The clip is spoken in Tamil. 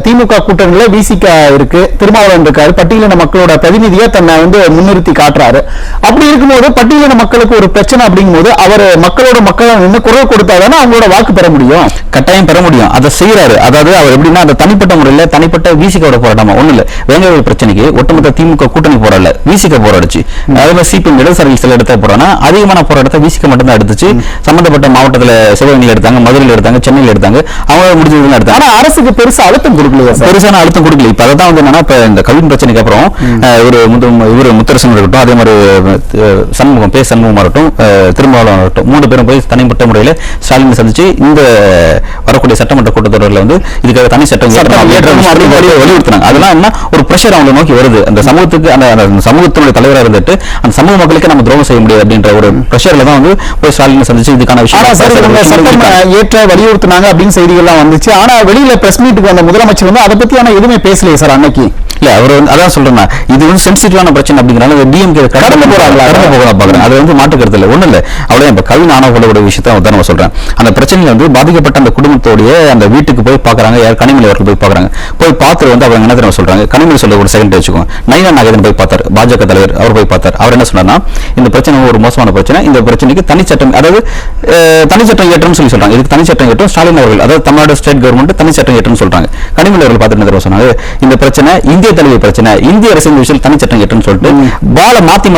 திமுக கூட்டணியில விசிக இருக்கு, திருமாவளவன் இருக்காரு, பட்டியலின மக்களோட பிரதிநிதியா தன்னை முன்னிறுத்தி காட்டுறாரு. அப்படி இருக்கும்போது பட்டியலின மக்களுக்கு ஒரு பிரச்சனை அப்படிங்கும் போது அவர் மக்களோட நின்று குரல் கொடுத்தாதானே அவங்களோட வாக்கு பெற முடியும். கட்டாயம் பெற முடியும். அதை செய்யறாரு. அதாவது அவர் எப்படின்னா அந்த தனிப்பட்ட முறையில் தனிப்பட்ட விசிகோட போராட்டமா ஒண்ணு இல்ல, வேங்கவேல் பிரச்சனைக்கு ஒட்டுமொத்த திமுக கூட்டணி போராடல, விசிக போராடுச்சு. அதே மாதிரி சிபிஎம் இடதுசாரி சில இடத்த போறானா அதிகமான போராட்டத்தை விசிக மட்டும் தான் எடுத்துச்சு. சம்பந்தப்பட்ட மாவட்டத்தில் சிவகங்கையில் எடுத்தாங்க, மதுரையில் எடுத்தாங்க, சென்னையில் எடுத்தாங்க, அவங்க முடிஞ்சது எடுத்தாங்க. ஆனா அரசுக்கு பெருசா அழுத்தம் கொடுக்கலையா? பெருசான அழுத்தம் கொடுக்கல. இப்ப அதான் என்னன்னா இப்ப இந்த கவின் பிரச்சனைக்கு அப்புறம் இவர் முத்தரசன் இருக்கட்டும், அதே மாதிரி சண்முகம் சண்முகமா இருக்கட்டும், திருமாவளவன் இருக்கட்டும், 3 பேரும் போய் தனிப்பட்ட முறையில் ஸ்டாலினை சந்திச்சு இந்த வரக்கூடிய சட்டமன்ற கூட்டத்தொடரில் இதுக்காக தனி சட்டம் வலியுறுத்தினாங்க. அதெல்லாம் என்ன ஒரு பிரஷர் அவங்களை நோக்கி வருது. அந்த சமூகத்துக்கு அந்த சமூகத்தினுடைய தலைவராக இருந்துட்டு அந்த சமூக மக்களுக்கு நம்ம துரோகம் செய்ய முடியாது அப்படின்ற ஒரு பிரஷர்ல தான் போய் ஸ்டாலினை சந்திச்சு இதுக்கான விஷயம் ஏற்ற வலியுறுத்தினாங்க அப்படின்னு செய்திகள்லாம் வந்துச்சு. ஆனா வெளியில பிரஸ் மீட்டுக்கு வந்த முதலமைச்சர் அதை பத்தி எதுவுமே பேசலையே சார் அன்னைக்கு. இல்ல அவர் அதான் சொல்றேன், இது சென்சிட்டிவான பிரச்சனை அப்படிங்கிறனால டிஎம்கே கடந்து போகலாம் பாக்குறேன். அது மாட்டு கருத்து இல்லை, ஒண்ணு இல்ல. அவ்வளவு இப்ப கவின் ஆனவர்களோட விஷயத்த உதாரணமா சொல்றேன். அந்த பிரச்சனையில பாதிக்கப்பட்ட அந்த குடும்பத்தோடைய அந்த வீட்டுக்கு போய் பாக்குறாங்க, யார் கனிமொழி அவர்கள் போய் பாக்குறாங்க. போய் பார்த்து அவங்க என்ன தெரியுமா சொல்றாங்க, கனிமொழி சொல்ல ஒரு செகண்ட் வச்சுக்கோங்க. நயினா நாகேந்திரன் போய் பார்த்தார், பாஜக தலைவர், அவர் போய் பார்த்தார். அவர் என்ன சொன்னார்னா, இந்த பிரச்சனை ஒரு மோசமான பிரச்சனை, இந்த பிரச்சனைக்கு தனிச்சட்டம், அதாவது தனிச்சட்டம் ஏற்றம் சொல்லி சொல்றாங்க. இதுக்கு தனிச்சட்டம் ஏற்றம் ஸ்டாலின் அவர்கள், அதாவது தமிழ்நாடு ஸ்டேட் கவர்மெண்ட் தனிச்சட்டம் ஏற்றம் சொல்றாங்க. கனிமொழி அவர்கள் பார்த்து என்ன சொன்னாங்க, இந்த பிரச்சனை இந்திய தலைவர் பிரச்சனை, இந்திய அரசியல் விஷயம் தனிச்சட்டம் ஏற்றம் சொல்லிட்டு பால மாத்தி